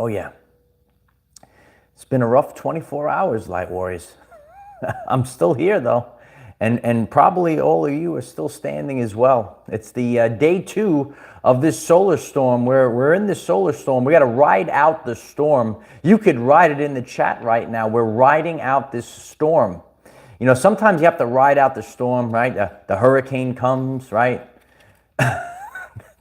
Oh yeah, it's been a rough 24 hours, Light Warriors. I'm still here though, and probably all of you are still standing as well. It's the day 2 of this solar storm. We're in this solar storm. We got to ride out the storm. You could write it in the chat right now. We're riding out this storm. You know, sometimes you have to ride out the storm, right? The hurricane comes, right?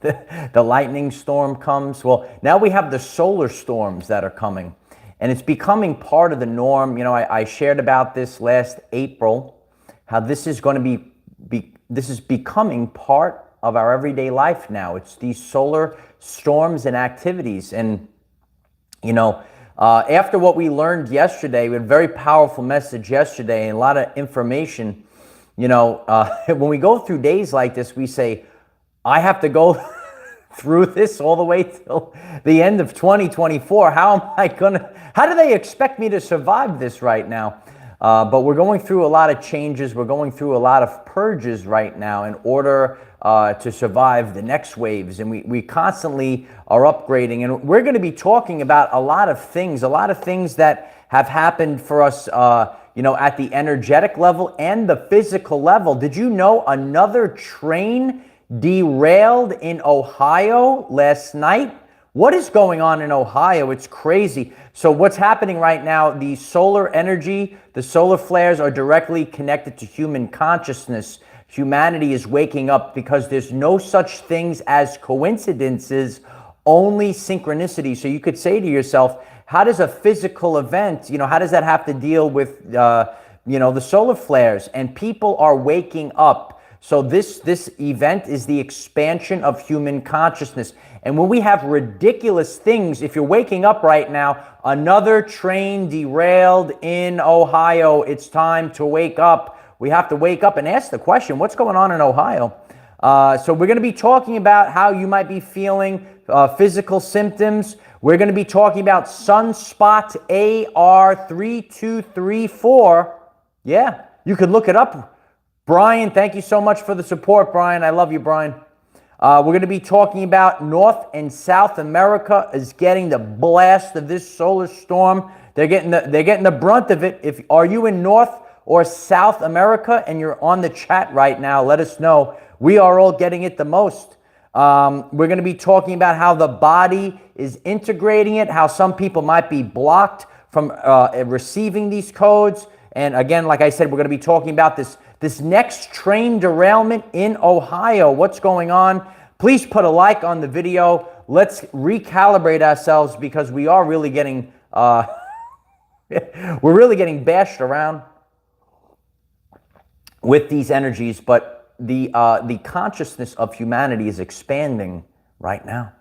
The lightning storm comes. Well, now we have the solar storms that are coming. And it's becoming part of the norm. You know, I shared about this last April, how this is going to this is becoming part of our everyday life now. It's these solar storms and activities. And, you know, after what we learned yesterday, we had a very powerful message yesterday and a lot of information. You know, when we go through days like this, we say, I have to go through this all the way till the end of 2024. How do they expect me to survive this right now? But we're going through a lot of changes. We're going through a lot of purges right now in order to survive the next waves. And we constantly are upgrading. And we're going to be talking about a lot of things that have happened for us, you know, at the energetic level and the physical level. Did you know another train derailed in Ohio last night? What is going on in Ohio? It's crazy. So what's happening right now, the solar energy, the solar flares are directly connected to human consciousness. Humanity is waking up because there's no such things as coincidences, only synchronicity. So you could say to yourself, how does a physical event, you know, how does that have to deal with, you know, the solar flares? And people are waking up. So this event is the expansion of human consciousness. And when we have ridiculous things, if you're waking up right now, another train derailed in Ohio, it's time to wake up. We have to wake up and ask the question, what's going on in Ohio? So we're going to be talking about how you might be feeling physical symptoms. We're going to be talking about sunspot AR3234. Yeah, you could look it up. Brian, thank you so much for the support, Brian. I love you, Brian. We're going to be talking about North and South America is getting the blast of this solar storm. They're getting the brunt of it. Are you in North or South America and you're on the chat right now, let us know. We are all getting it the most. We're going to be talking about how the body is integrating it, how some people might be blocked from receiving these codes. And again, like I said, we're going to be talking about this next train derailment in Ohio. What's going on? Please put a like on the video. Let's recalibrate ourselves because we are really getting we're really getting bashed around with these energies. But the consciousness of humanity is expanding right now.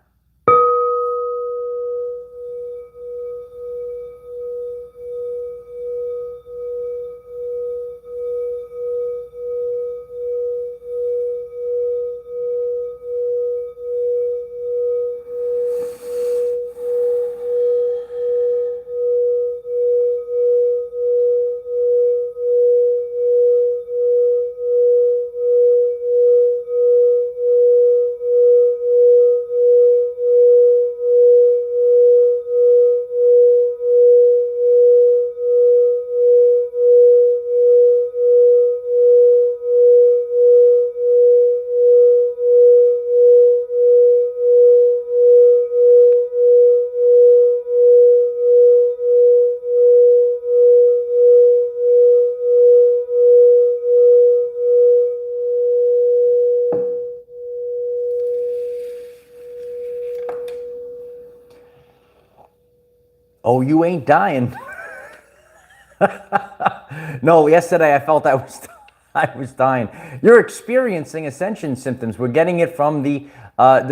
Oh, you ain't dying. No, yesterday I felt I was dying. You're experiencing Ascension symptoms. We're getting it from the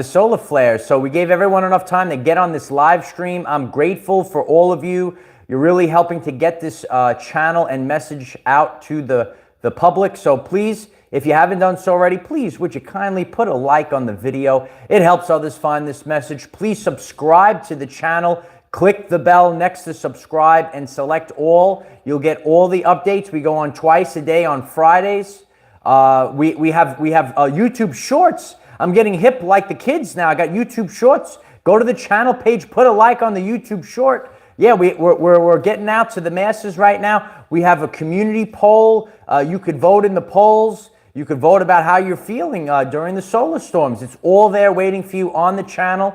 solar flares. So we gave everyone enough time to get on this live stream. I'm grateful for all of you. You're really helping to get this channel and message out to the public. So please, if you haven't done so already, please, would you kindly put a like on the video? It helps others find this message. Please subscribe to the channel. Click the bell next to subscribe and select all. You'll get all the updates. We go on twice a day on Fridays. We have YouTube Shorts. I'm getting hip like the kids now. I got YouTube Shorts Go to the channel page, put a like on the YouTube short. Yeah, we're getting out to the masses right now. We have a community poll. You could vote in the polls. You could vote about how you're feeling during the solar storms. It's all there waiting for you on the channel.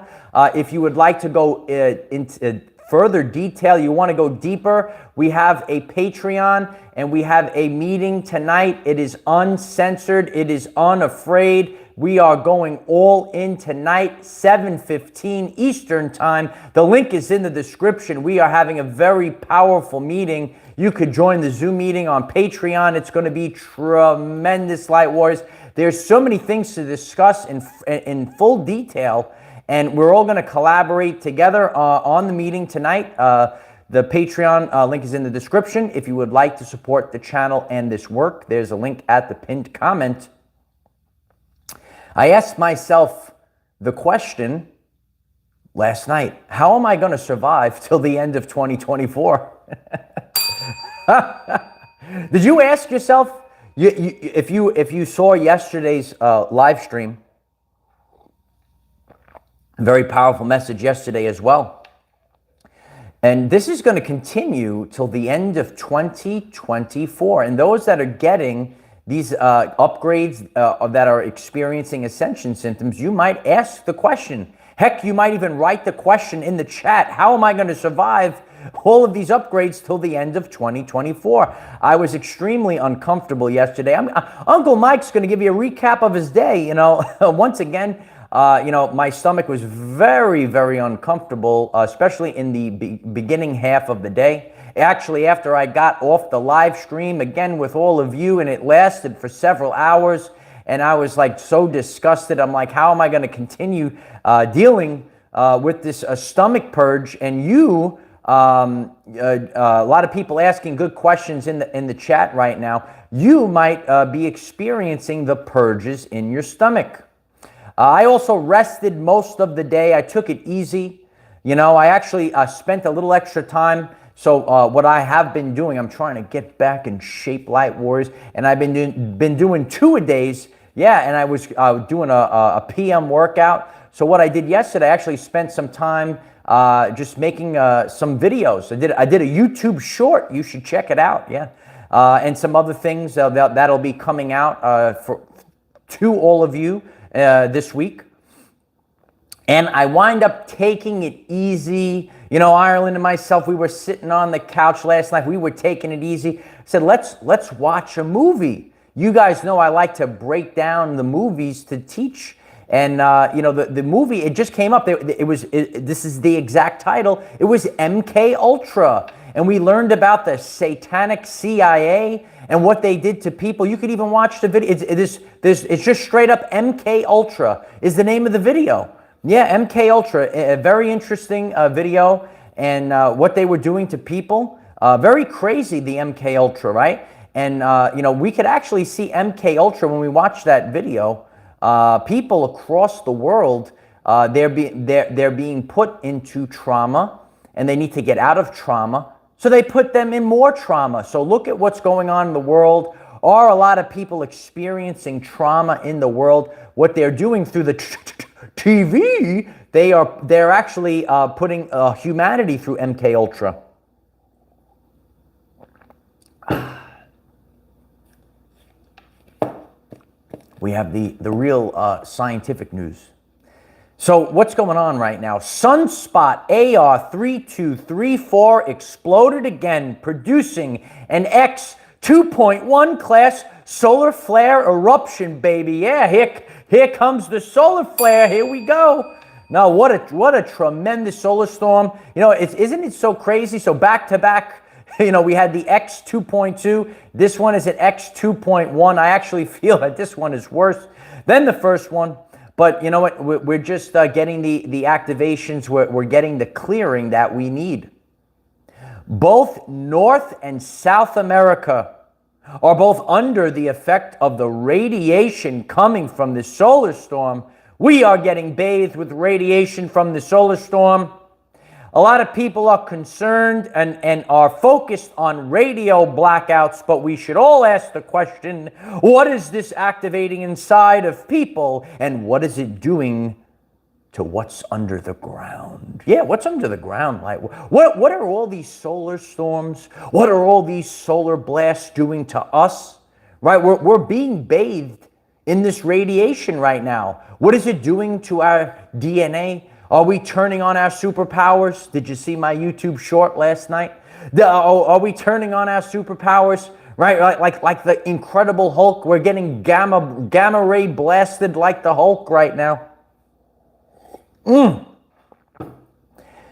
If you would like to go into further detail, you want to go deeper, we have a Patreon and we have a meeting tonight. It is uncensored. It is unafraid. We are going all in tonight, 7:15 Eastern time. The link is in the description. We are having a very powerful meeting. You could join the Zoom meeting on Patreon. It's going to be tremendous, Light Warriors. There's so many things to discuss in full detail, and we're all going to collaborate together on the meeting tonight. The Patreon link is in the description. If you would like to support the channel and this work, there's a link at the pinned comment. I asked myself the question last night, how am I going to survive till the end of 2024? Did you ask yourself, if you saw yesterday's live stream, a very powerful message yesterday as well. And this is going to continue till the end of 2024. And those that are getting these upgrades that are experiencing ascension symptoms, you might ask the question. Heck, you might even write the question in the chat. How am I going to survive all of these upgrades till the end of 2024? I was extremely uncomfortable yesterday. Uncle Mike's going to give you a recap of his day. You know, once again, my stomach was very, very uncomfortable, especially in the beginning half of the day. Actually, after I got off the live stream again with all of you, and it lasted for several hours, and I was like so disgusted. I'm like, how am I going to continue dealing with this stomach purge? And you, a lot of people asking good questions in the chat right now. You might be experiencing the purges in your stomach. I also rested most of the day. I took it easy. You know, I actually spent a little extra time. So what I have been doing, I'm trying to get back in shape, Light Warriors, and I've been doing 2-a-days. Yeah, and I was doing a PM workout. So what I did yesterday, I actually spent some time just making some videos. I did a YouTube short. You should check it out. Yeah, and some other things that'll be coming out to all of you this week. And I wind up taking it easy. You know, Ireland and myself, we were sitting on the couch last night. We were taking it easy. I said, let's watch a movie. You guys know I like to break down the movies to teach. And, the movie, it just came up. This is the exact title. It was MK Ultra. And we learned about the satanic CIA and what they did to people. You could even watch the video. It's just straight up MK Ultra is the name of the video. Yeah, MK Ultra, a very interesting video, and what they were doing to people. Very crazy, the MK Ultra, right? And we could actually see MK Ultra when we watch that video. People across the world, they're being put into trauma, and they need to get out of trauma. So they put them in more trauma. So look at what's going on in the world. Are a lot of people experiencing trauma in the world? What they're doing through the TV, they're actually putting humanity through MK Ultra. We have the real scientific news. So what's going on right now? Sunspot AR3234 exploded again, producing an X2.1 class solar flare eruption, baby. Yeah, here comes the solar flare. Here we go. Now, what a tremendous solar storm. You know, isn't it so crazy? So back to back, we had the X2.2. This one is an X2.1. I actually feel that this one is worse than the first one. But you know what? We're just getting the activations. We're getting the clearing that we need. Both North and South America are both under the effect of the radiation coming from the solar storm. We are getting bathed with radiation from the solar storm. A lot of people are concerned and are focused on radio blackouts, but we should all ask the question, what is this activating inside of people, and what is it doing to what's under the ground. Yeah, what's under the ground? Like, what are all these solar storms? What are all these solar blasts doing to us? Right, we're being bathed in this radiation right now. What is it doing to our DNA? Are we turning on our superpowers? Did you see my YouTube short last night? Are we turning on our superpowers? Right, like the Incredible Hulk. We're getting gamma ray blasted like the Hulk right now.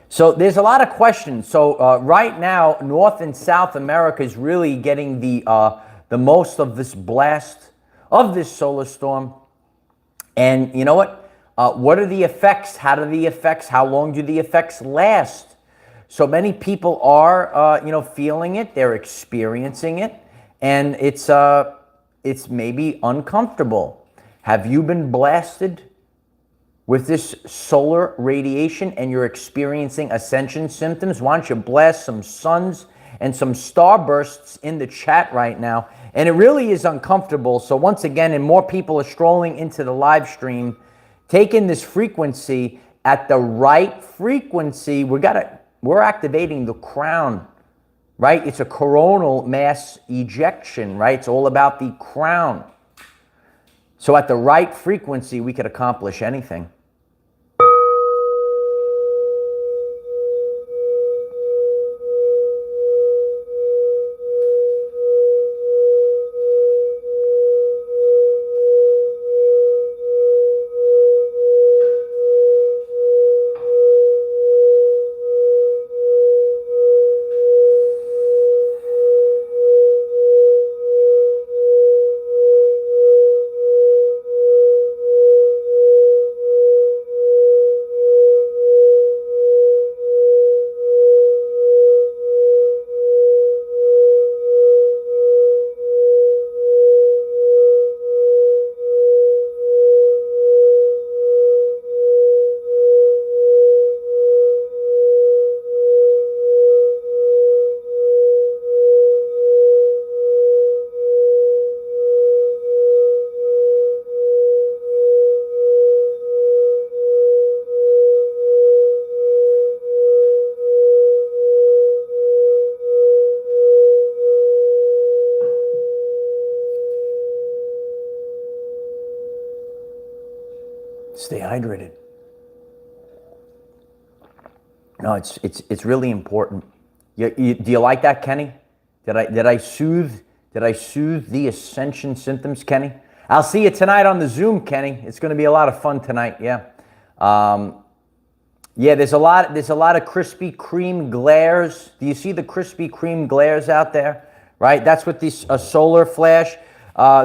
So there's a lot of questions. So right now, North and South America is really getting the most of this blast of this solar storm. And you know what? What are the effects? How long do the effects last? So many people are, feeling it. They're experiencing it, and it's maybe uncomfortable. Have you been blasted with this solar radiation and you're experiencing ascension symptoms? Why don't you blast some suns and some starbursts in the chat right now? And it really is uncomfortable. So once again, and more people are strolling into the live stream, take in this frequency at the right frequency. We're activating the crown, right? It's a coronal mass ejection, right? It's all about the crown. So at the right frequency, we could accomplish anything. Stay hydrated. No, it's really important. Do you like that, Kenny? Did I soothe the ascension symptoms, Kenny? I'll see you tonight on the Zoom, Kenny. It's going to be a lot of fun tonight. Yeah. Yeah, there's a lot of Krispy Kreme glares. Do you see the Krispy Kreme glares out there? Right? That's what this solar flash.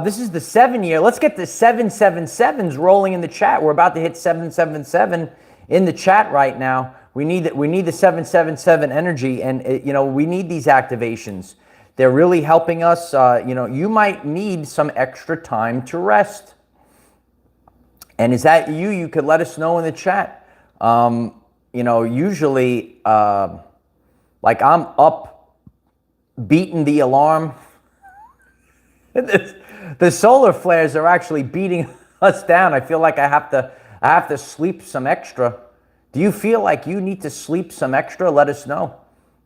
This is the 7-year. Let's get the 777s rolling in the chat. We're about to hit 777 in the chat right now. We need the 777 energy, and we need these activations. They're really helping us. You might need some extra time to rest. And is that you? You could let us know in the chat. Usually, like I'm up, beating the alarm. The solar flares are actually beating us down. I feel like I have to sleep some extra. Do you feel like you need to sleep some extra? Let us know.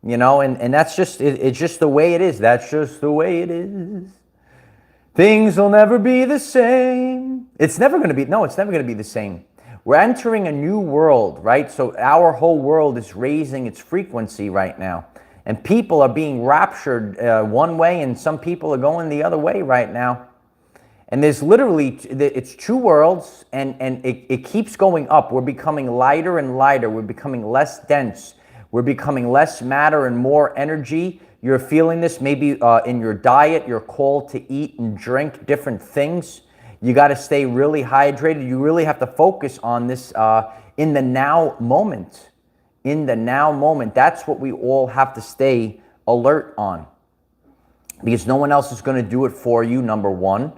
And that's just it's just the way it is. That's just the way it is. Things will never be the same. It's never going to be the same. We're entering a new world, right? So our whole world is raising its frequency right now. And people are being raptured one way, and some people are going the other way right now. And there's literally, it's two worlds, and it keeps going up. We're becoming lighter and lighter. We're becoming less dense. We're becoming less matter and more energy. You're feeling this maybe in your diet. You're called to eat and drink different things. You got to stay really hydrated. You really have to focus on this in the now moment. In the now moment. That's what we all have to stay alert on. Because no one else is going to do it for you, number one.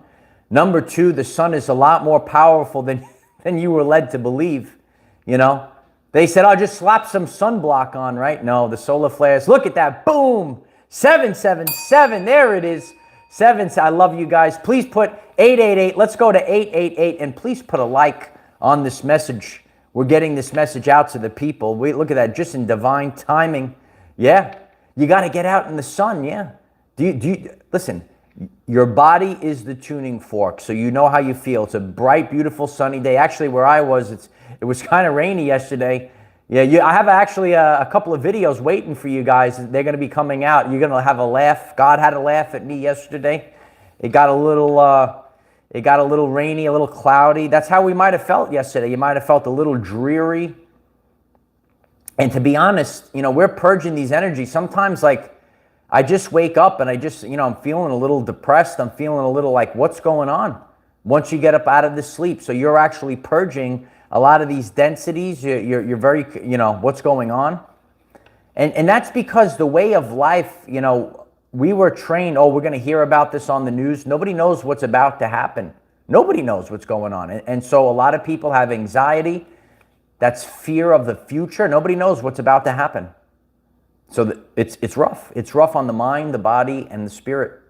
Number two, the sun is a lot more powerful than you were led to believe. They said, oh, just slap some sunblock on, right? No, the solar flares. Look at that. Boom. 777. There it is. I love you guys. Please put 888. Let's go to 888. And please put a like on this message. We're getting this message out to the people. Look at that, just in divine timing. Yeah, you got to get out in the sun. Yeah. Listen, your body is the tuning fork, so you know how you feel. It's a bright, beautiful, sunny day. Actually, where I was, it was kind of rainy yesterday. Yeah, I have actually a couple of videos waiting for you guys. They're going to be coming out. You're going to have a laugh. God had a laugh at me yesterday. It got a little rainy, a little cloudy. That's how we might have felt yesterday. You might have felt a little dreary. And to be honest, we're purging these energies. Sometimes, like, I just wake up and I just, I'm feeling a little depressed. I'm feeling a little like, what's going on? Once you get up out of the sleep. So you're actually purging a lot of these densities. You're very, what's going on? And that's because the way of life, we were trained, we're going to hear about this on the news. Nobody knows what's about to happen. Nobody knows what's going on. And so a lot of people have anxiety. That's fear of the future. Nobody knows what's about to happen. So it's rough. It's rough on the mind, the body, and the spirit.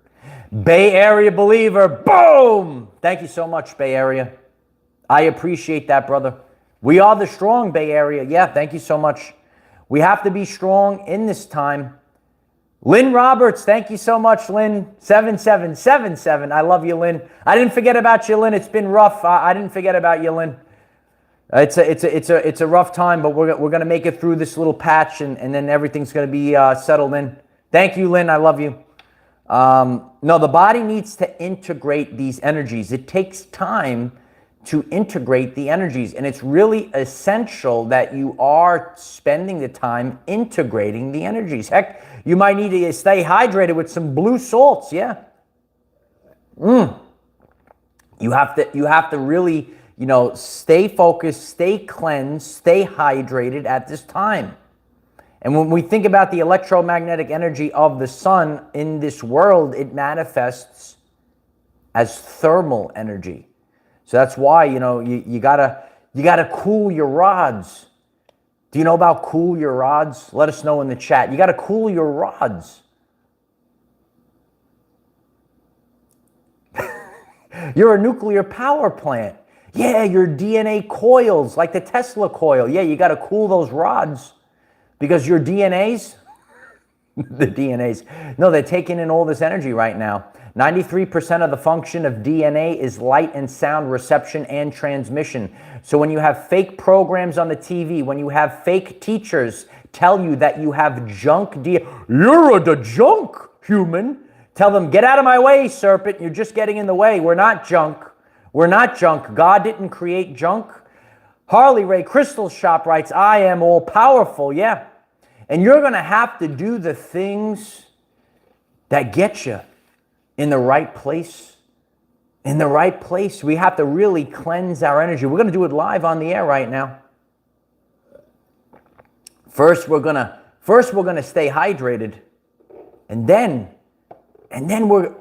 Bay Area believer, boom! Thank you so much, Bay Area. I appreciate that, brother. We are the strong, Bay Area. Yeah, thank you so much. We have to be strong in this time. Lynn Roberts, thank you so much, Lynn. 7777. I love you, Lynn. I didn't forget about you, Lynn. It's been rough. I didn't forget about you, Lynn. It's a rough time, but we're going to make it through this little patch, and then everything's going to be settled in. Thank you, Lynn. I love you. No, the body needs to integrate these energies. It takes time to integrate the energies, and it's really essential that you are spending the time integrating the energies. Heck, you might need to stay hydrated with some blue salts. Yeah. You have to really, stay focused, stay cleansed, stay hydrated at this time. And when we think about the electromagnetic energy of the sun in this world, it manifests as thermal energy. So that's why, you gotta cool your rods. Do you know about cool your rods? Let us know in the chat. You gotta cool your rods. You're a nuclear power plant. Yeah, your DNA coils, like the Tesla coil. Yeah, you gotta cool those rods because your DNAs, no, they're taking in all this energy right now. 93% of the function of DNA is light and sound reception and transmission. So when you have fake programs on the TV, when you have fake teachers tell you that you have junk DNA, you're the junk human. Tell them, get out of my way, serpent. You're just getting in the way. We're not junk. We're not junk. God didn't create junk. Harley Ray Crystal Shop writes, I am all powerful. Yeah. And you're going to have to do the things that get you in the right place. In the right place. We have to really cleanse our energy. We're going to do it live on the air right now. First, we're going to stay hydrated. And then we're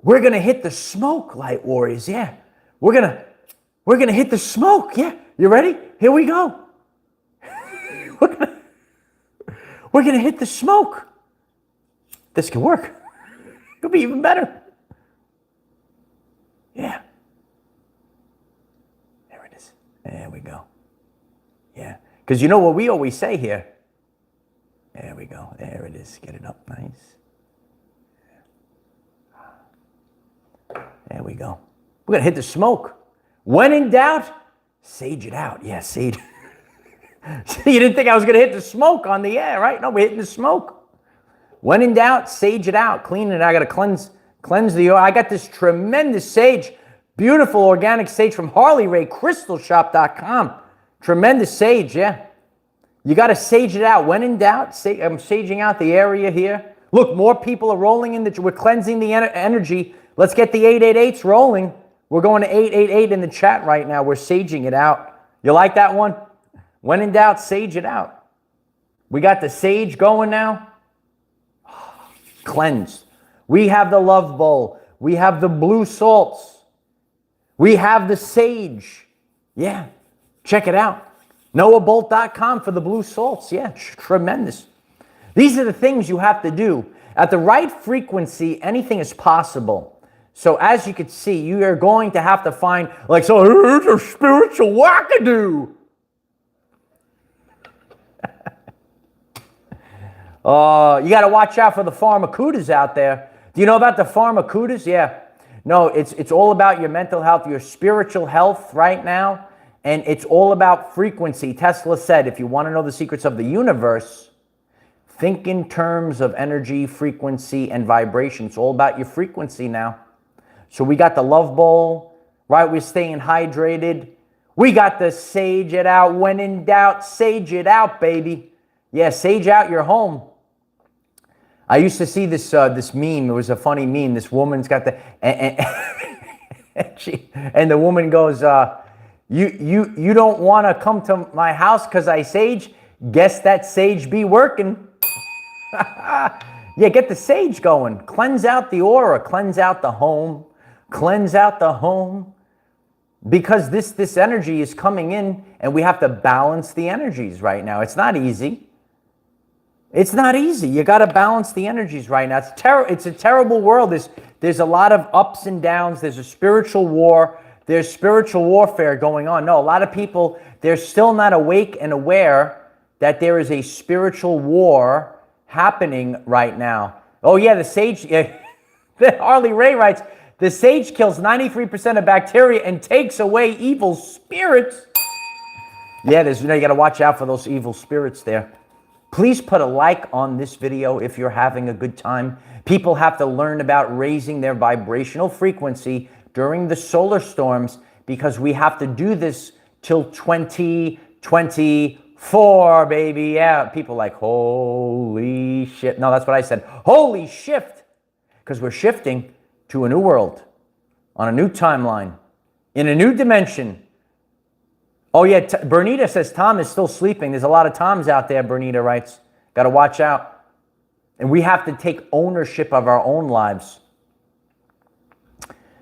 going to hit the smoke, light warriors. Yeah. We're going to hit the smoke. Yeah. You ready? Here we go. We're going to hit the smoke. This can work. It'll be even better. Yeah. There it is. There we go. Yeah. Because you know what we always say here? There we go. There it is. Get it up nice. There we go. We're going to hit the smoke. When in doubt, sage it out. Yeah, sage. You didn't think I was going to hit the smoke on the air, right? No, we're hitting the smoke. When in doubt, sage it out. Clean it. I got to cleanse the oil. I got this tremendous sage, beautiful organic sage from HarleyRayCrystalShop.com. Tremendous sage, yeah. You got to sage it out. When in doubt, I'm saging out the area here. Look, more people are rolling in. We're cleansing the energy. Let's get the 888s rolling. We're going to 888 in the chat right now. We're saging it out. You like that one? When in doubt, sage it out. We got the sage going now. Cleansed. We have the love bowl. We have the blue salts. We have the sage. Yeah. Check it out. NoahBolt.com for the blue salts. Yeah. Tremendous. These are the things you have to do. At the right frequency, anything is possible. So as you can see, you are going to have to find, like, so it's a spiritual wackadoo. You got to watch out for the pharmacudas out there. Do you know about the pharmacudas? Yeah. No, it's all about your mental health, your spiritual health right now. And it's all about frequency. Tesla said, if you want to know the secrets of the universe, think in terms of energy, frequency, and vibration. It's all about your frequency now. So we got the love bowl, right? We're staying hydrated. We got the sage it out. When in doubt, sage it out, baby. Yeah, sage out your home. I used to see this this meme. It was a funny meme. This woman's got the and the woman goes, "You don't want to come to my house because I sage? Guess that sage be working." Yeah, get the sage going. Cleanse out the aura. Cleanse out the home. Cleanse out the home. Because this energy is coming in, and we have to balance the energies right now. It's not easy. It's not easy. You got to balance the energies right now. It's a terrible world. There's a lot of ups and downs. There's a spiritual war. There's spiritual warfare going on. No, a lot of people, they're still not awake and aware that there is a spiritual war happening right now. Oh yeah, the sage, Harley Ray writes, the sage kills 93% of bacteria and takes away evil spirits. Yeah, you got to watch out for those evil spirits there. Please put a like on this video if you're having a good time. People have to learn about raising their vibrational frequency during the solar storms because we have to do this till 2024, baby. Yeah, people like, holy shit. No, that's what I said. Holy shift. Because we're shifting to a new world, on a new timeline, in a new dimension. Oh yeah, Bernita says Tom is still sleeping. There's a lot of Toms out there, Bernita writes. Got to watch out. And we have to take ownership of our own lives.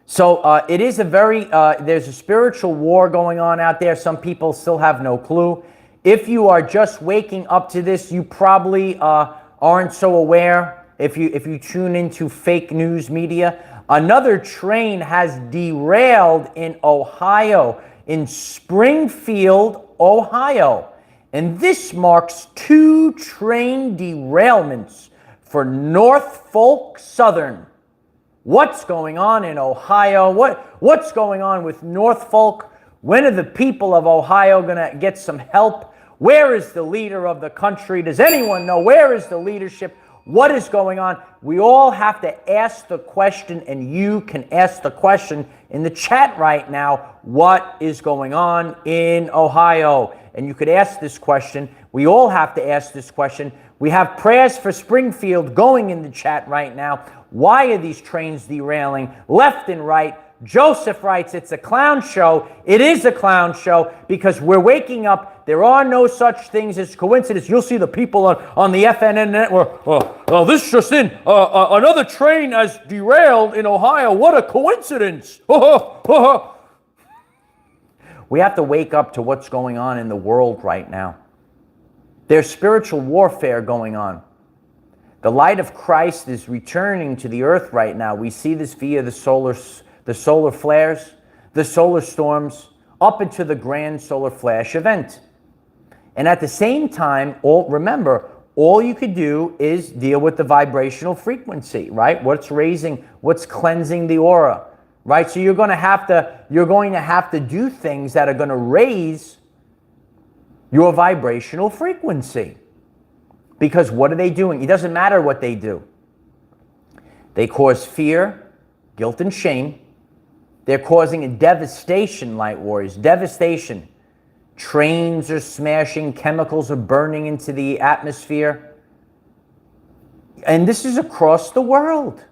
So it is a very, there's a spiritual war going on out there. Some people still have no clue. If you are just waking up to this, you probably aren't so aware. If you tune into fake news media, another train has derailed in Ohio, in Springfield, Ohio. And this marks 2 train derailments for Norfolk Southern. What's going on in Ohio? What's going on with Norfolk? When are the people of Ohio going to get some help? Where is the leader of the country? Does anyone know? Where is the leadership? What is going on? We all have to ask the question, and you can ask the question in the chat right now. What is going on in Ohio? And you could ask this question. We all have to ask this question. We have prayers for Springfield going in the chat right now. Why are these trains derailing left and right? Joseph writes, it's a clown show. It is a clown show because we're waking up. There are no such things as coincidence. You'll see the people on the FNN network. This just in. Another train has derailed in Ohio. What a coincidence. We have to wake up to what's going on in the world right now. There's spiritual warfare going on. The light of Christ is returning to the earth right now. We see this via the solar flares, the solar storms, up into the grand solar flash event. And at the same time, remember, all you could do is deal with the vibrational frequency, right? What's cleansing the aura, right? So you're going to have to do things that are going to raise your vibrational frequency. Because what are they doing? It doesn't matter what they do. They cause fear, guilt, and shame. They're causing a devastation, light warriors, devastation. Trains are smashing, chemicals are burning into the atmosphere. And this is across the world.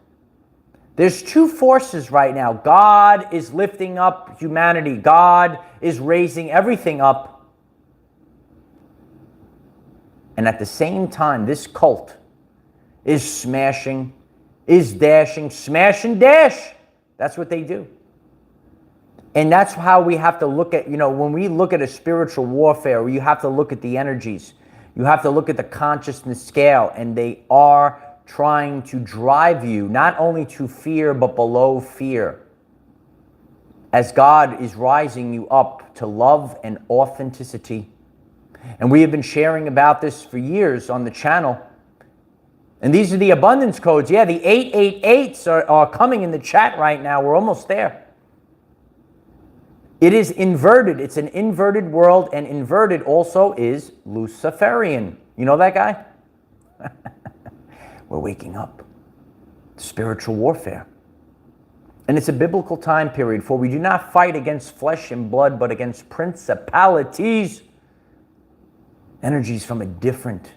There's 2 forces right now. God is lifting up humanity. God is raising everything up. And at the same time, this cult is smashing, is dashing, smash and dash. That's what they do. And that's how we have to look at, when we look at a spiritual warfare, you have to look at the energies. You have to look at the consciousness scale. And they are trying to drive you not only to fear, but below fear. As God is rising you up to love and authenticity. And we have been sharing about this for years on the channel. And these are the abundance codes. Yeah, the 888s are coming in the chat right now. We're almost there. It is inverted. It's an inverted world, and inverted also is Luciferian. You know that guy? We're waking up. Spiritual warfare. And it's a biblical time period, for we do not fight against flesh and blood, but against principalities. Energies from a different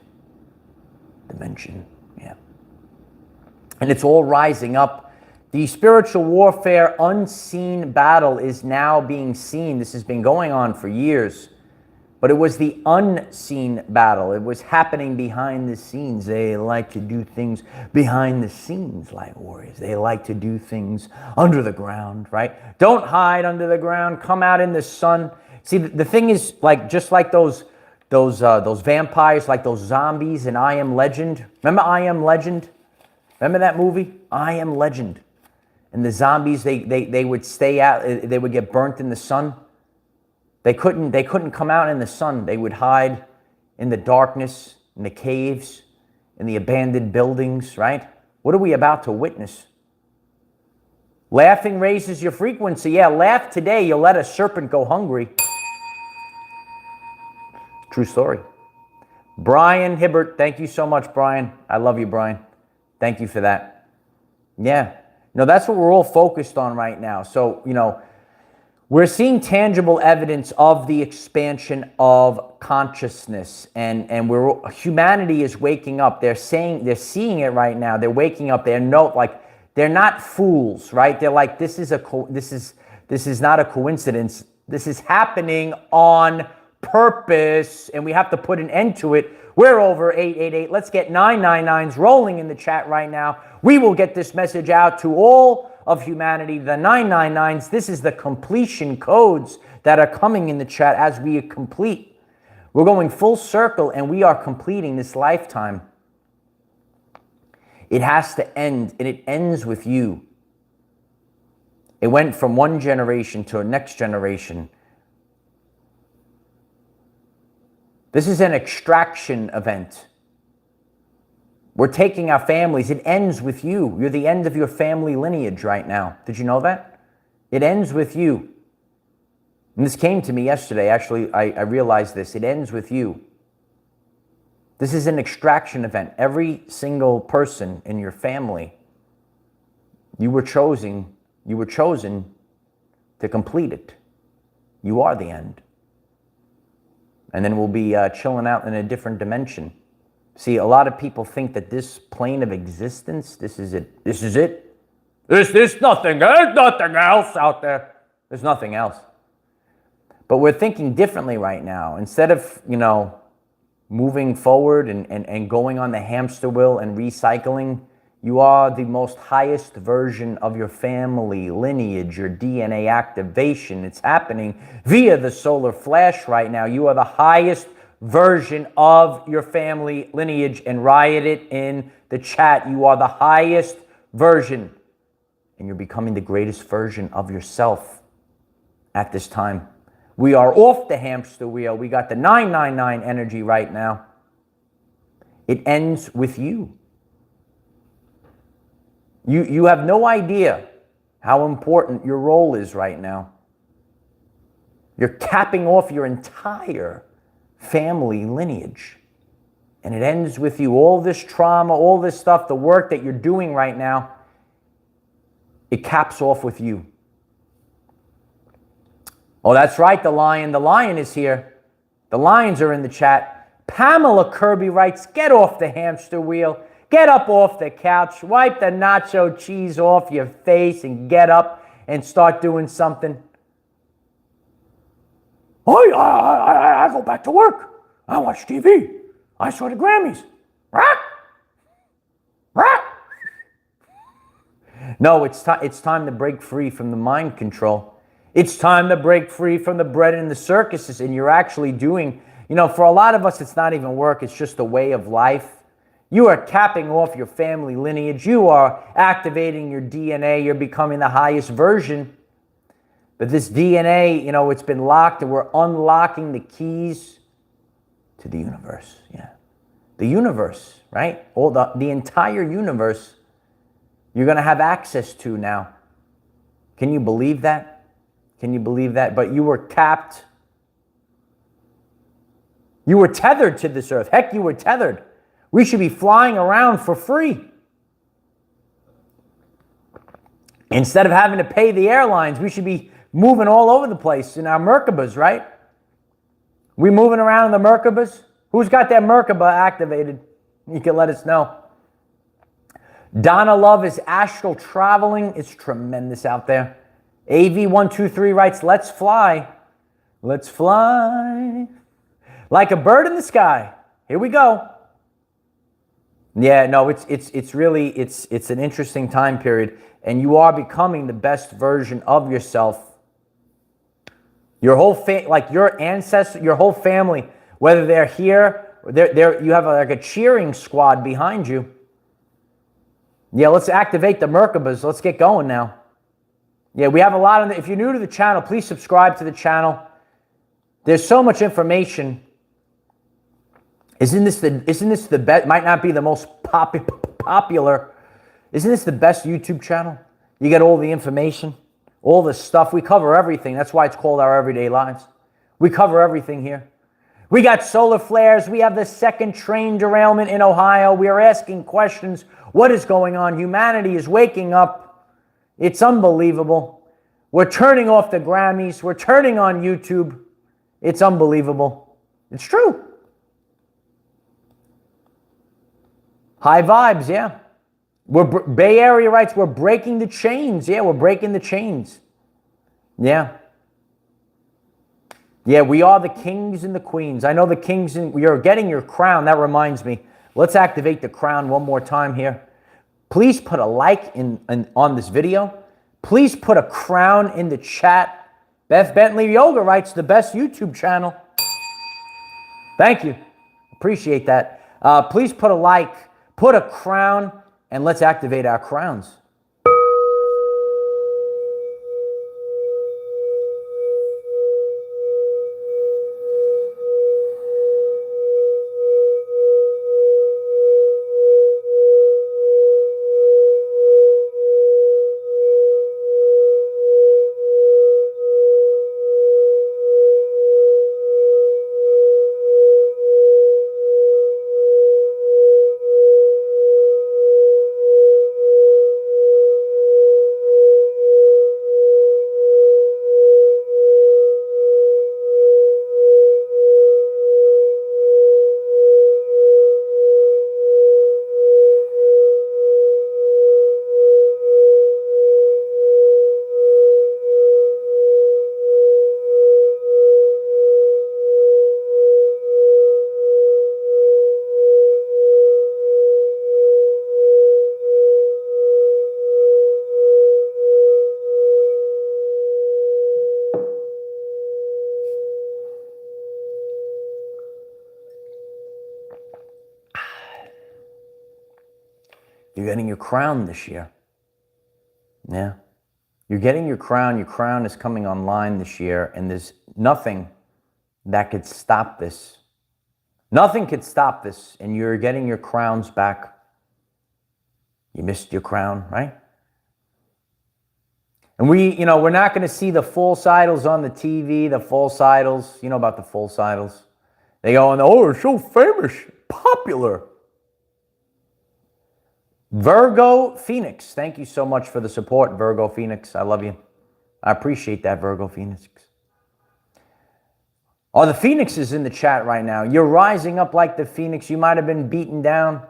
dimension. Yeah. And it's all rising up. The spiritual warfare unseen battle is now being seen. This has been going on for years. But it was the unseen battle. It was happening behind the scenes. They like to do things behind the scenes, light warriors. They like to do things under the ground, right? Don't hide under the ground. Come out in the sun. See, the thing is, like, just like those vampires, like those zombies in I Am Legend. Remember I Am Legend? Remember that movie? I Am Legend. And the zombies, they would stay out. They would get burnt in the sun. They couldn't come out in the sun. They would hide in the darkness, in the caves, in the abandoned buildings, right? What are we about to witness? Laughing raises your frequency. Yeah, laugh today. You'll let a serpent go hungry. True story. Brian Hibbert, thank you so much, Brian. I love you, Brian. Thank you for that. Yeah. No, that's what we're all focused on right now. So, we're seeing tangible evidence of the expansion of consciousness, and humanity is waking up. They're seeing it right now. They're waking up. They're not fools, right? They're like, this is not a coincidence. This is happening on purpose, and we have to put an end to it. We're over 888. Let's get 999s rolling in the chat right now. We will get this message out to all of humanity. The 999s, this is the completion codes that are coming in the chat as we complete. We're going full circle, and we are completing this lifetime. It has to end, and it ends with you. It went from one generation to a next generation. This is an extraction event. We're taking our families. It ends with you. You're the end of your family lineage right now. Did you know that? It ends with you. And this came to me yesterday. Actually, I realized this. It ends with you. This is an extraction event. Every single person in your family, you were chosen to complete it. You are the end. And then we'll be chilling out in a different dimension. See, a lot of people think that this plane of existence, this is it. This is it. There's nothing else out there. There's nothing else. But we're thinking differently right now. Instead of, moving forward and going on the hamster wheel and recycling, you are the most highest version of your family lineage, your DNA activation. It's happening via the solar flash right now. You are the highest version of your family lineage, and write it in the chat. You are the highest version, and you're becoming the greatest version of yourself at this time. We are off the hamster wheel. We got the 999 energy right now. It ends with you. You have no idea how important your role is right now. You're capping off your entire family lineage. And it ends with you. All this trauma, all this stuff, the work that you're doing right now, it caps off with you. Oh, that's right, the lion. The lion is here. The lions are in the chat. Pamela Kirby writes, get off the hamster wheel. Get up off the couch. Wipe the nacho cheese off your face and get up and start doing something. Oh, I go back to work. I watch TV. I saw the Grammys. No, it's time to break free from the mind control. It's time to break free from the bread and the circuses, and you're actually doing, for a lot of us, it's not even work. It's just a way of life. You are capping off your family lineage. You are activating your DNA. You're becoming the highest version. But this DNA, it's been locked, and we're unlocking the keys to the universe. Yeah. the universe, right? All the entire universe you're going to have access to now. Can you believe that? Can you believe that? But you were capped. You were tethered to this earth. Heck, you were tethered. We should be flying around for free. Instead of having to pay the airlines, we should be moving all over the place in our Merkabas, right? We moving around in the Merkabas? Who's got that Merkaba activated? You can let us know. Donna Love is astral traveling. It's tremendous out there. AV123 writes, let's fly. Let's fly. Like a bird in the sky. Here we go. Yeah, no, it's really, it's an interesting time period. And you are becoming the best version of yourself. Your whole like your ancestors, your whole family, whether they're here, you have like a cheering squad behind you. Yeah, let's activate the Merkabas. Let's get going now. Yeah, we have a lot of. If you're new to the channel, please subscribe to the channel. There's so much information. Isn't this the best? Might not be the most popular. Isn't this the best YouTube channel? You get all the information, all the stuff. We cover everything. That's why it's called Our Everyday Lives. We cover everything here. We got solar flares. We have the second train derailment in Ohio. We are asking questions. What is going on? Humanity is waking up. It's unbelievable. We're turning off the Grammys. We're turning on YouTube. It's unbelievable. It's true. High vibes, yeah. Bay Area writes, we're breaking the chains. Yeah, we're breaking the chains. Yeah. Yeah, we are the kings and the queens. I know the kings, and you're getting your crown. That reminds me. Let's activate the crown one more time here. Please put a like on this video. Please put a crown in the chat. Beth Bentley Yoga writes, the best YouTube channel. Thank you. Appreciate that. Please put a like, put a crown, and let's activate our crowns. You're getting your crown this year. Yeah. You're getting your crown. Your crown is coming online this year, and there's nothing that could stop this. Nothing could stop this, and you're getting your crowns back. You missed your crown, right? And we're not going to see the false idols on the TV, the false idols. You know about the false idols. They go, oh, they're so famous, popular. Virgo Phoenix, thank you so much for the support, Virgo Phoenix. I love you. I appreciate that, Virgo Phoenix. Oh, the Phoenix is in the chat right now. You're rising up like the Phoenix. You might have been beaten down.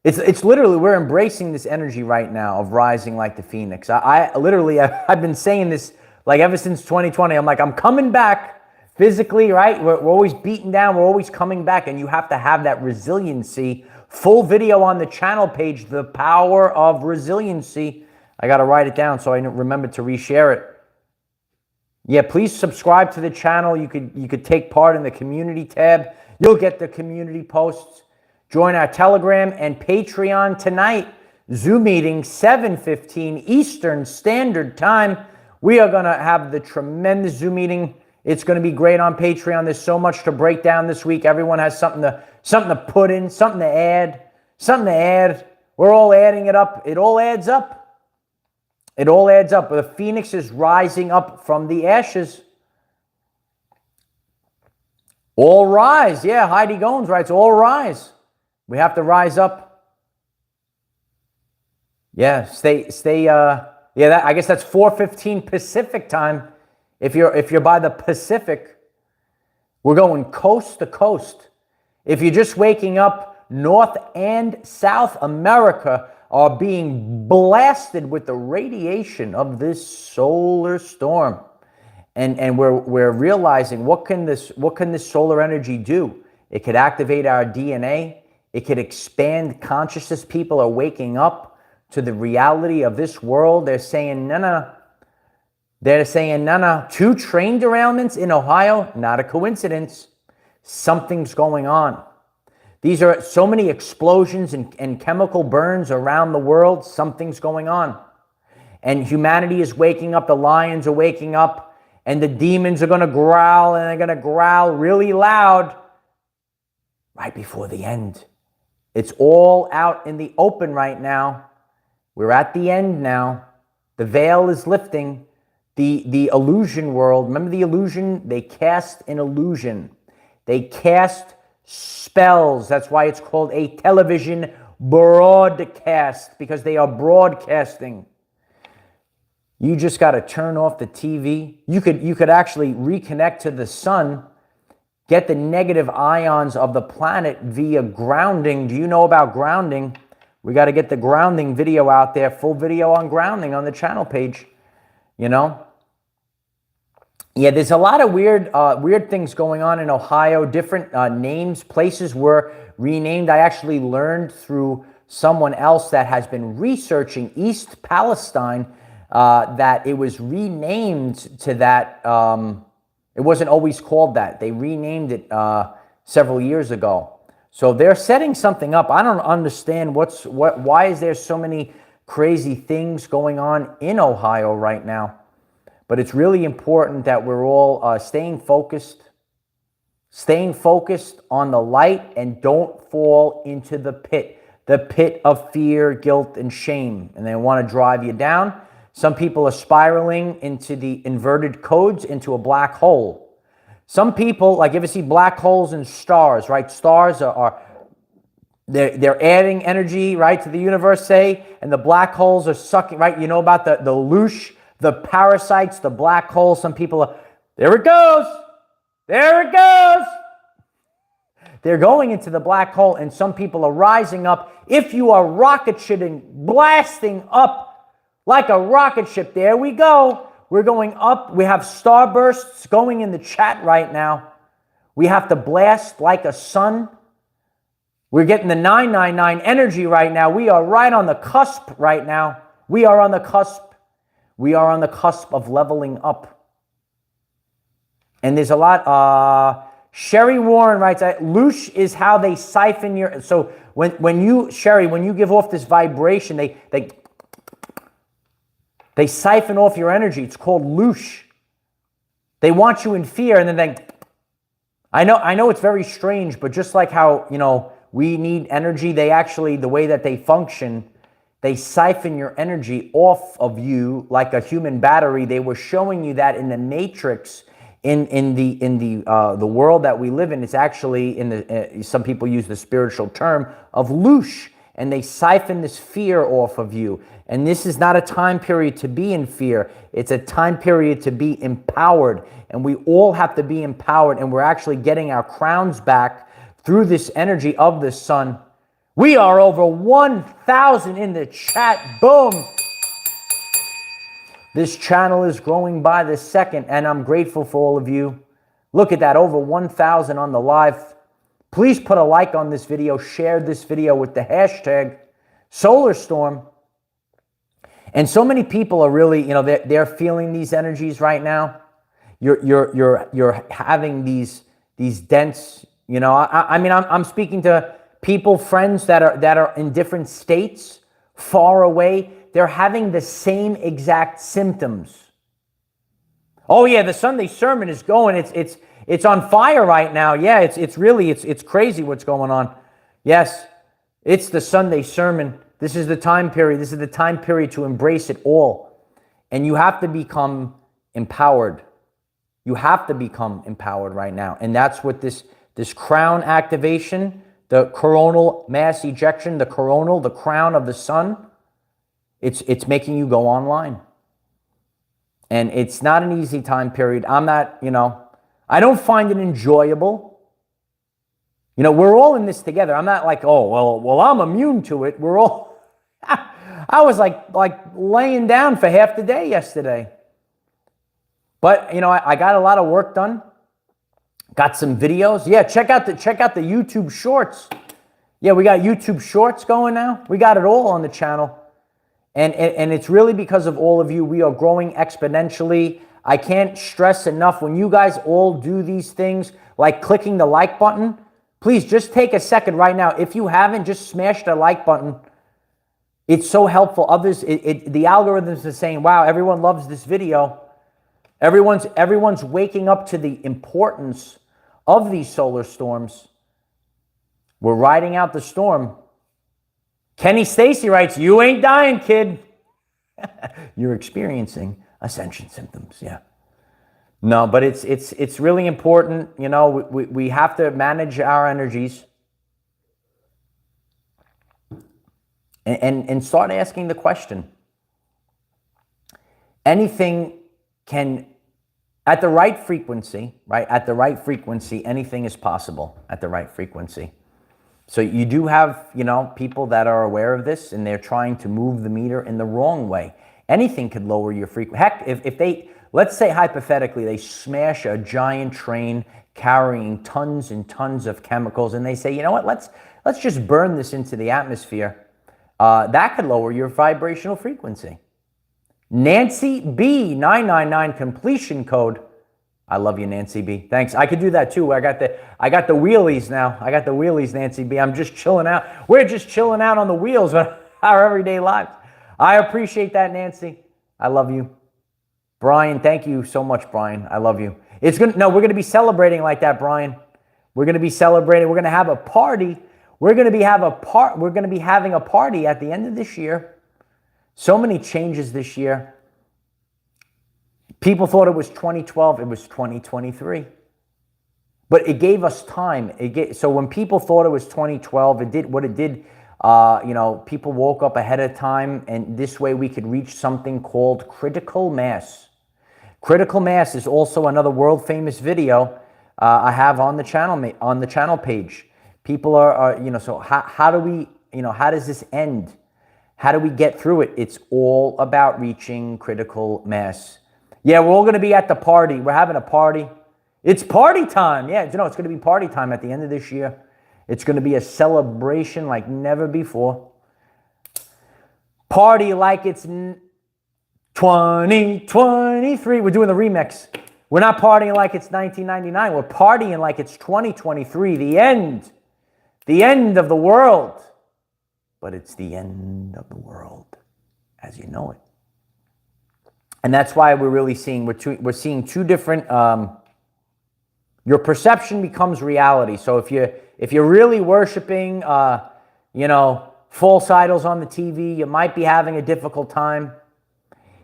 It's literally, we're embracing this energy right now of rising like the Phoenix. I've been saying this like ever since 2020. I'm like, I'm coming back physically, right? We're always beaten down. We're always coming back, and you have to have that resiliency. Full video on the channel page, The Power of Resiliency. I got to write it down so I remember to reshare it. Yeah, please subscribe to the channel. You could take part in the community tab. You'll get the community posts. Join our Telegram and Patreon tonight. Zoom meeting, 7:15 Eastern Standard Time. We are going to have the tremendous Zoom meeting. It's going to be great on Patreon. There's so much to break down this week. Everyone has something to put in, something to add, something to add. We're all adding it up. It all adds up. It all adds up. The phoenix is rising up from the ashes. All rise. Yeah, Heidi Gomes writes, all rise. We have to rise up. Yeah, I guess that's 4:15 Pacific time. If you're by the Pacific, we're going coast to coast. If you're just waking up, North and South America are being blasted with the radiation of this solar storm. And we're realizing what can this solar energy do? It could activate our DNA. It could expand consciousness. People are waking up to the reality of this world. They're saying, no. They're saying, no. 2 train derailments in Ohio, not a coincidence. Something's going on. These are so many explosions and chemical burns around the world. Something's going on. And humanity is waking up. The lions are waking up. And the demons are going to growl. And they're going to growl really loud right before the end. It's all out in the open right now. We're at the end now. The veil is lifting. The illusion world, remember the illusion? They cast an illusion. They cast spells. That's why it's called a television broadcast, because they are broadcasting. You just got to turn off the TV. You could actually reconnect to the sun, get the negative ions of the planet via grounding. Do you know about grounding? We got to get the grounding video out there, full video on grounding on the channel page, you know? Yeah, there's a lot of weird things going on in Ohio. Different names, places were renamed. I actually learned through someone else that has been researching East Palestine that it was renamed to that. It wasn't always called that. They renamed it several years ago. So they're setting something up. I don't understand why is there so many crazy things going on in Ohio right now. But it's really important that we're all staying focused on the light, and don't fall into the pit of fear, guilt, and shame. And they want to drive you down. Some people are spiraling into the inverted codes, into a black hole. Some people, like, you ever see black holes and stars, right? Stars they're adding energy, right, to the universe, say, and the black holes are sucking, right? You know about the loosh, the parasites, the black holes. Some people are, there it goes. There it goes. They're going into the black hole, and some people are rising up. If you are rocket shipping, blasting up like a rocket ship, there we go. We're going up. We have starbursts going in the chat right now. We have to blast like a sun. We're getting the 999 energy right now. We are right on the cusp right now. We are on the cusp. We are on the cusp of leveling up. And there's a lot. Sherry Warren writes, loosh is how they siphon your... So when you, Sherry, when you give off this vibration, they siphon off your energy. It's called loosh. They want you in fear, and then I know it's very strange, but just like how, we need energy, they actually, the way that they function, they siphon your energy off of you like a human battery. They were showing you that in the Matrix, in the world that we live in. It's actually in the some people use the spiritual term of loosh, and they siphon this fear off of you. And this is not a time period to be in fear. It's a time period to be empowered, and we all have to be empowered. And we're actually getting our crowns back through this energy of the sun. We are over 1,000 in the chat. Boom. This channel is growing by the second, and I'm grateful for all of you. Look at that, over 1,000 on the live. Please put a like on this video. Share this video with the hashtag SolarStorm. And so many people are really, they're feeling these energies right now. You're having these dense, I'm speaking to people, friends that are in different states, far away. They're having the same exact symptoms. Oh yeah, the Sunday sermon is going. It's on fire right now. Yeah, it's really crazy what's going on. Yes, it's the Sunday sermon. This is the time period. This is the time period to embrace it all. And you have to become empowered. You have to become empowered right now. And that's what this crown activation, the coronal mass ejection, the crown of the sun, it's making you go online. And it's not an easy time period. I'm not, I don't find it enjoyable. We're all in this together. I'm not like, oh, well, I'm immune to it. We're all, I was like laying down for half the day yesterday. But, I got a lot of work done. Got some videos. Yeah, check out the YouTube shorts. Yeah, we got YouTube shorts going now. We got it all on the channel. And it's really because of all of you. We are growing exponentially. I can't stress enough, when you guys all do these things, like clicking the like button, please just take a second right now. If you haven't, just smash the like button. It's so helpful. Others, the algorithms are saying, wow, everyone loves this video. Everyone's waking up to the importance of these solar storms. We're riding out the storm. Kenny Stacy writes, you ain't dying, kid. You're experiencing ascension symptoms. Yeah. No, but it's really important. We have to manage our energies and start asking the question. Anything can, at the right frequency, right? At the right frequency, anything is possible at the right frequency. So you do have, people that are aware of this, and they're trying to move the meter in the wrong way. Anything could lower your frequency. Heck, if they, let's say hypothetically, they smash a giant train carrying tons and tons of chemicals, and they say, you know what, let's just burn this into the atmosphere. That could lower your vibrational frequency. Nancy B 999 completion code. I love you, Nancy B. Thanks. I could do that too. I got the wheelies now. I got the wheelies, Nancy B. I'm just chilling out. We're just chilling out on the wheels of our everyday lives. I appreciate that, Nancy. I love you. Brian, thank you so much, Brian. I love you. We're going to be celebrating like that, Brian. We're going to be celebrating. We're going to have a party. We're going to be having a party at the end of this year. So many changes this year. People thought it was 2012. It was 2023. But it gave us time. So when people thought it was 2012, it did what it did. People woke up ahead of time, and this way we could reach something called critical mass. Critical mass is also another world famous video I have on the channel page. People so how do we, how does this end? How do we get through it? It's all about reaching critical mass. Yeah, we're all going to be at the party. We're having a party. It's party time. Yeah, it's going to be party time at the end of this year. It's going to be a celebration like never before. Party like it's 2023. We're doing the remix. We're not partying like it's 1999. We're partying like it's 2023. The end of the world. But it's the end of the world as you know it. And that's why we're really seeing, we're seeing two different, your perception becomes reality. So if you're really worshiping, false idols on the TV, you might be having a difficult time.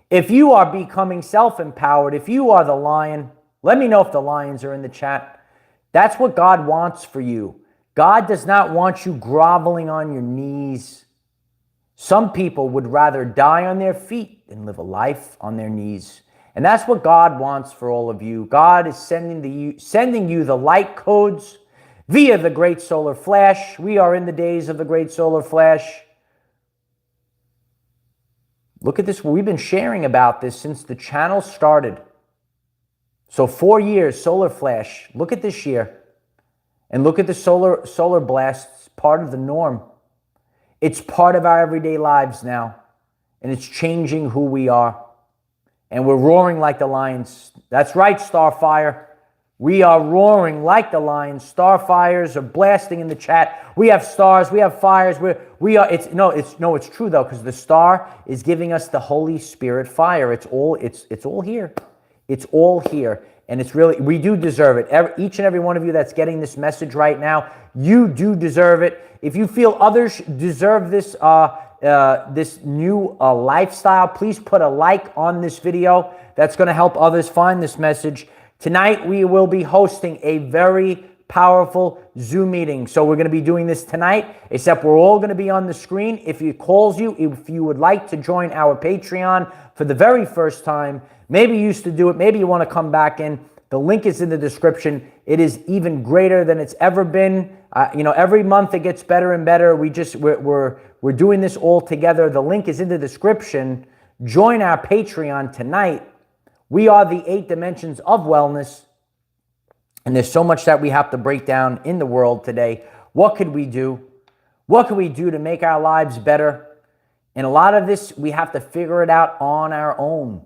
If you are becoming self-empowered, if you are the lion, let me know if the lions are in the chat. That's what God wants for you. God does not want you groveling on your knees. Some people would rather die on their feet than live a life on their knees. And that's what God wants for all of you. God is sending you the light codes via the Great Solar Flash. We are in the days of the Great Solar Flash. Look at this. We've been sharing about this since the channel started. So 4 years, Solar Flash. Look at this year. And look at the solar blasts, part of the norm. It's part of our everyday lives now. And it's changing who we are. And we're roaring like the lions. That's right, Starfire. We are roaring like the lions. Starfires are blasting in the chat. We have stars, we have fires. It's true though, because the star is giving us the Holy Spirit fire. It's all here. It's all here. And it's really, we do deserve it. Each and every one of you that's getting this message right now, you do deserve it. If you feel others deserve this, this new lifestyle, please put a like on this video. That's going to help others find this message. Tonight, we will be hosting a very powerful Zoom meeting. So we're going to be doing this tonight, except we're all going to be on the screen. If it calls you, if you would like to join our Patreon for the very first time, maybe you used to do it, maybe you want to come back in, the link is in the description. It is even greater than it's ever been. You know, every month it gets better and better. We're doing this all together. The link is in the description. Join our Patreon tonight. We are the 8 dimensions of wellness. And there's so much that we have to break down in the world today. What could we do? What can we do to make our lives better? And a lot of this, we have to figure it out on our own.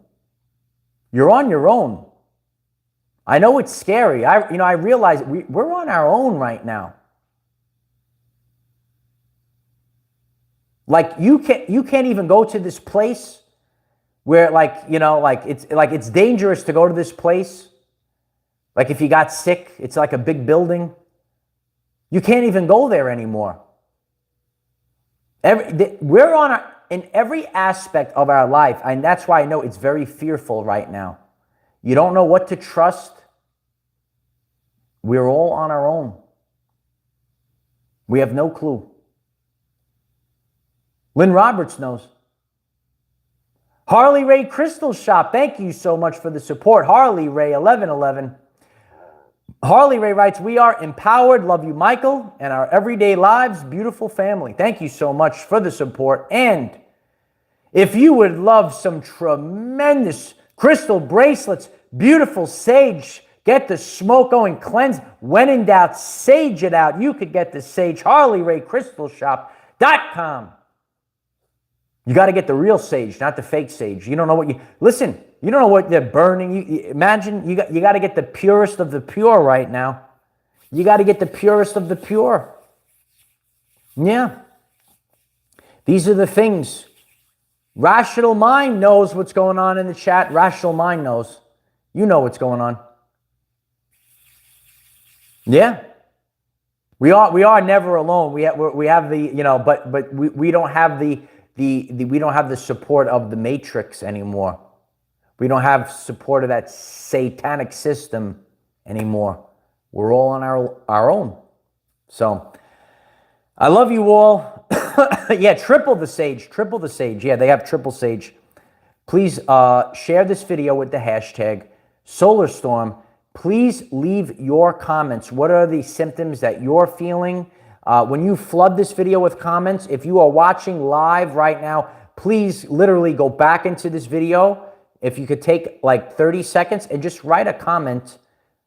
You're on your own. I know it's scary. I realize we're on our own right now. Like you can't even go to this place where it's dangerous to go to this place. Like if you got sick, it's like a big building. You can't even go there anymore. We're in every aspect of our life, and that's why I know it's very fearful right now. You don't know what to trust. We're all on our own. We have no clue. Lynn Roberts knows. Harley Ray Crystal Shop, thank you so much for the support. Harley Ray 1111. Harley Ray writes, we are empowered. Love you, Michael, and our everyday lives, beautiful family. Thank you so much for the support. And if you would love some tremendous crystal bracelets, beautiful sage, get the smoke going, cleanse. When in doubt, sage it out. You could get the sage, HarleyRayCrystalShop.com. You got to get the real sage, not the fake sage. You don't know what you don't know what they're burning. Imagine you got to get the purest of the pure right now. You got to get the purest of the pure. Yeah. These are the things. Rational mind knows what's going on in the chat. Rational mind knows. You know what's going on. Yeah. We are never alone. We have the, but we don't have we don't have the support of the matrix anymore. We don't have support of that satanic system anymore. We're all on our own. So I love you all. Yeah, triple the sage. Yeah, they have triple sage. Please share this video with the hashtag SolarStorm. Please leave your comments. What are the symptoms that you're feeling? When you flood this video with comments, if you are watching live right now, please literally go back into this video. If you could take like 30 seconds and just write a comment.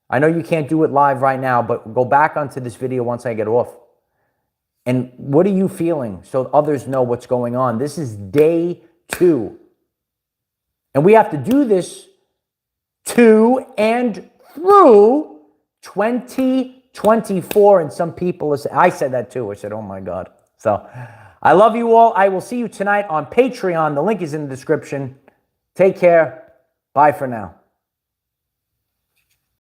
I know you can't do it live right now, but go back onto this video once I get off. And what are you feeling so others know what's going on? This is day 2. And we have to do this to and through 2024. And some people, I said that too. I said, oh my God. So I love you all. I will see you tonight on Patreon. The link is in the description. Take care. Bye for now.